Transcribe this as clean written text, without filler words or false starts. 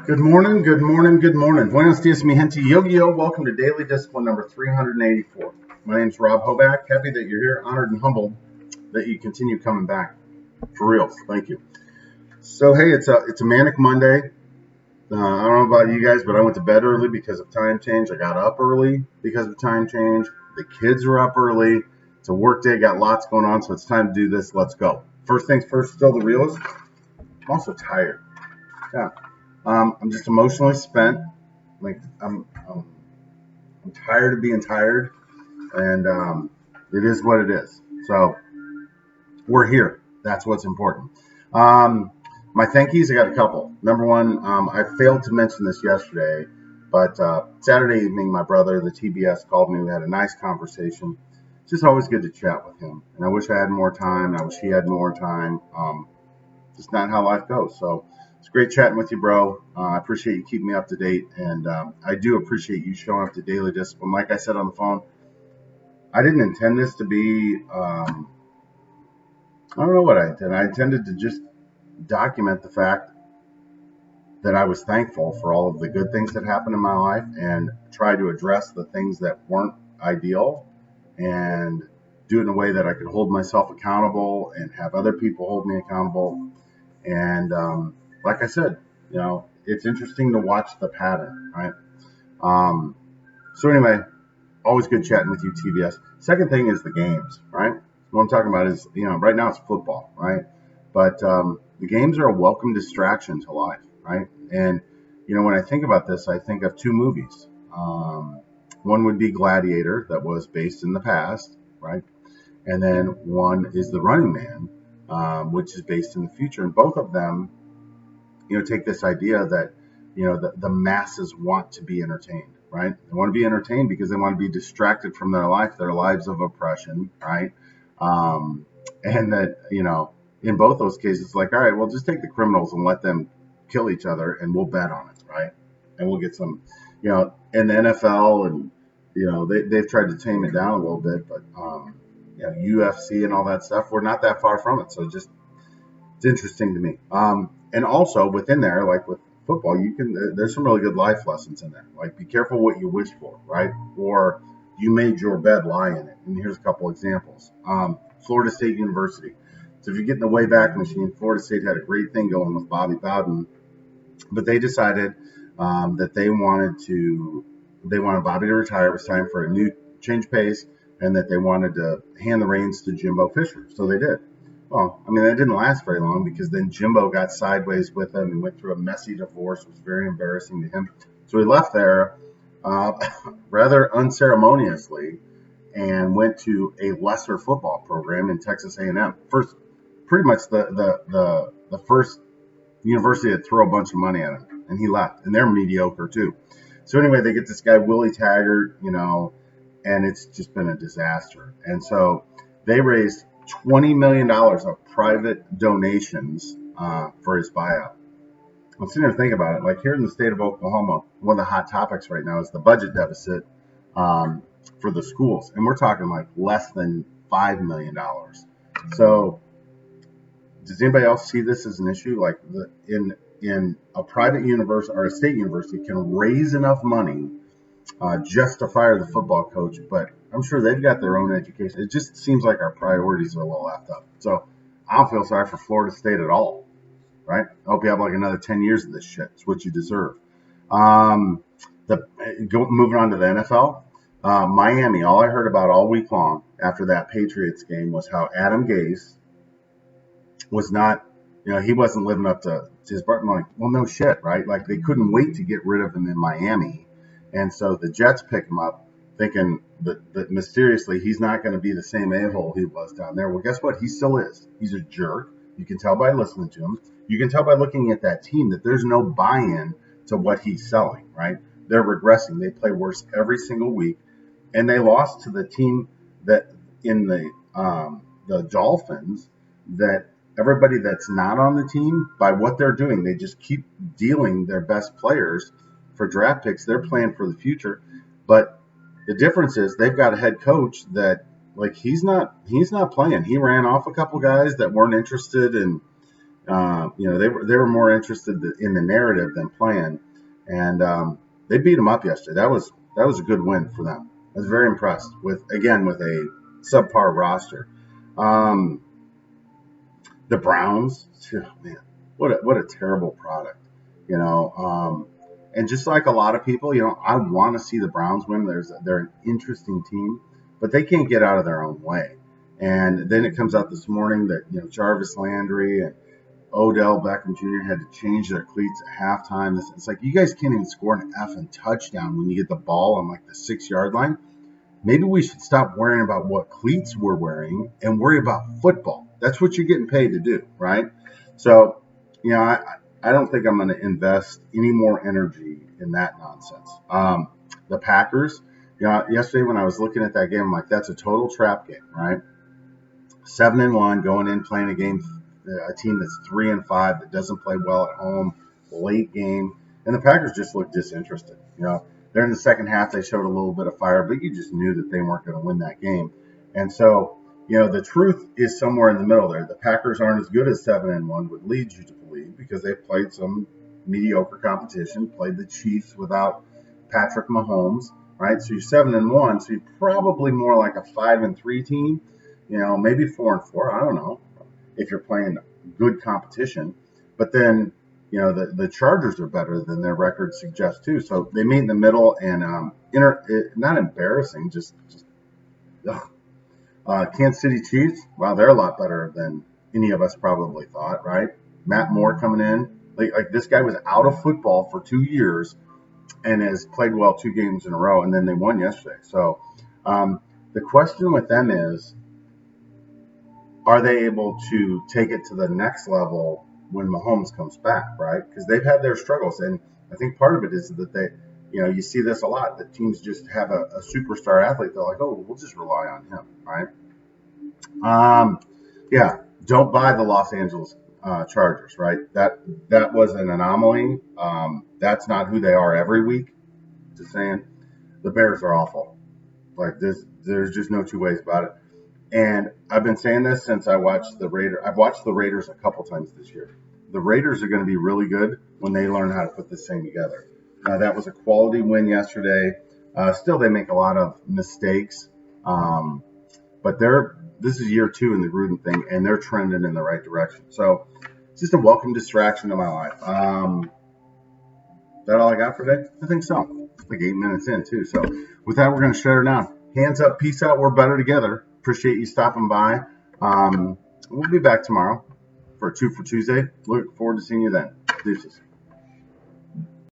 Good morning, good morning, good morning. Buenos dias, mi gente. Yo-yo. Welcome to Daily Discipline number 384. My name's Rob Hoback. Happy that you're here. Honored and humbled that you continue coming back. For real. Thank you. So, hey, it's a manic Monday. I don't know about you guys, but I went to bed early because of time change. I got up early because of time change. The kids were up early. It's a work day. Got lots going on, so it's time to do this. Let's go. First things first, still the realist. I'm also tired. Yeah. I'm just emotionally spent. Like I'm tired of being tired, and it is what it is. So we're here. That's what's important. My thank yous, I got a couple. Number one, I failed to mention this yesterday, but Saturday evening, my brother, the TBS, called me. We had a nice conversation. It's just always good to chat with him, and I wish I had more time. I wish he had more time. Just not how life goes. So it's great chatting with you, bro. I appreciate you keeping me up to date, and I do appreciate you showing up to Daily Discipline. Like I said on the phone, I didn't intend this to be. I don't know what I intended. I intended to just document the fact that I was thankful for all of the good things that happened in my life, and try to address the things that weren't ideal, and do it in a way that I could hold myself accountable and have other people hold me accountable. And like I said, it's interesting to watch the pattern, right? So anyway, always good chatting with you, TBS. Second thing is the games, right? What I'm talking about is, right now it's football, right? But the games are a welcome distraction to life, right? And, when I think about this, I think of two movies. One would be Gladiator, that was based in the past, right? And then one is The Running Man, which is based in the future. And both of them, take this idea that, the masses want to be entertained, right? They want to be entertained because they want to be distracted from their lives of oppression, right? And that, in both those cases, like, all right, well, just take the criminals and let them kill each other and we'll bet on it, right? And we'll get some, in the NFL, and, they've tried to tame it down a little bit, but, UFC and all that stuff, we're not that far from it. So it's interesting to me. And also within there, like with football, there's some really good life lessons in there. Like, be careful what you wish for, right? Or you made your bed, lie in it. And here's a couple examples. Florida State University. So if you get in the Wayback Machine, Florida State had a great thing going with Bobby Bowden, but they decided that they wanted Bobby to retire. It was time for a new change pace, and that they wanted to hand the reins to Jimbo Fisher. So they did. Well, I mean, that didn't last very long, because then Jimbo got sideways with him and went through a messy divorce. It was very embarrassing to him. So he left there rather unceremoniously and went to a lesser football program in Texas A&M. Pretty much the first university to throw a bunch of money at him, and he left. And they're mediocre too. So anyway, they get this guy Willie Taggart, and it's just been a disaster. And so they raised $20 million of private donations for his buyout. I'm sitting there thinking about it. Like, here in the state of Oklahoma, one of the hot topics right now is the budget deficit for the schools. And we're talking like less than $5 million. So does anybody else see this as an issue? Like, in a private university or a state university can raise enough money just to fire the football coach, but I'm sure they've got their own education. It just seems like our priorities are a little left up. So I don't feel sorry for Florida State at all, right? I hope you have like another 10 years of this shit. It's what you deserve. Moving on to the NFL, Miami. All I heard about all week long after that Patriots game was how Adam Gase was not, he wasn't living up to his part. I'm like, well, no shit, right? Like, they couldn't wait to get rid of him in Miami. And so the Jets pick him up, thinking that mysteriously he's not going to be the same a-hole he was down there. Well, guess what? He still is. He's a jerk. You can tell by listening to him. You can tell by looking at that team that there's no buy-in to what he's selling, right? They're regressing. They play worse every single week. And they lost to the team that in the Dolphins, that everybody that's not on the team, by what they're doing, they just keep dealing their best players for draft picks. They're playing for the future. But the difference is they've got a head coach that, like, he's not playing. He ran off a couple guys that weren't interested in They were more interested in the narrative than playing, and they beat them up yesterday. That was a good win for them. I was very impressed with a subpar roster. Um, the Browns, oh, man, what a terrible product, you know. And just like a lot of people, I want to see the Browns win. They're an interesting team, but they can't get out of their own way. And then it comes out this morning that Jarvis Landry and Odell Beckham Jr. had to change their cleats at halftime. It's like you guys can't even score an effing touchdown when you get the ball on like the 6 yard line. Maybe we should stop worrying about what cleats we're wearing and worry about football. That's what you're getting paid to do, right? So, I don't think I'm going to invest any more energy in that nonsense. The Packers, yesterday when I was looking at that game, I'm like, that's a total trap game, right? 7-1 going in playing a team that's 3-5 that doesn't play well at home, late game, and the Packers just looked disinterested. They're in the second half, they showed a little bit of fire, but you just knew that they weren't going to win that game. And so, the truth is somewhere in the middle there. The Packers aren't as good as 7-1 would lead you to believe because they've played some mediocre competition, played the Chiefs without Patrick Mahomes, right? So you're 7-1, so you're probably more like a 5-3 team. Maybe 4-4. I don't know if you're playing good competition. But then, the Chargers are better than their record suggests too. So they meet in the middle and not embarrassing, just Kansas City Chiefs. Wow, they're a lot better than any of us probably thought, right? Matt Moore coming in. Like this guy was out of football for 2 years and has played well 2 games in a row, and then they won yesterday. So the question with them is, are they able to take it to the next level when Mahomes comes back, right? Because they've had their struggles, and I think part of it is that they, you see this a lot, that teams just have a superstar athlete. They're like, oh, we'll just rely on him, right? Yeah, don't buy the Los Angeles Chargers, right? That was an anomaly. That's not who they are every week. Just saying, the Bears are awful. Like this, there's just no two ways about it. And I've been saying this since I watched the Raiders. I've watched the Raiders a couple times this year. The Raiders are going to be really good when they learn how to put this thing together. That was a quality win yesterday. Still, they make a lot of mistakes. But this is year 2 in the Gruden thing, and they're trending in the right direction. So it's just a welcome distraction to my life. Is that all I got for today? I think so. It's like 8 minutes in, too. So with that, we're going to shut her down. Hands up, peace out, we're better together. Appreciate you stopping by. We'll be back tomorrow for a 2 for Tuesday. Look forward to seeing you then. Deuces.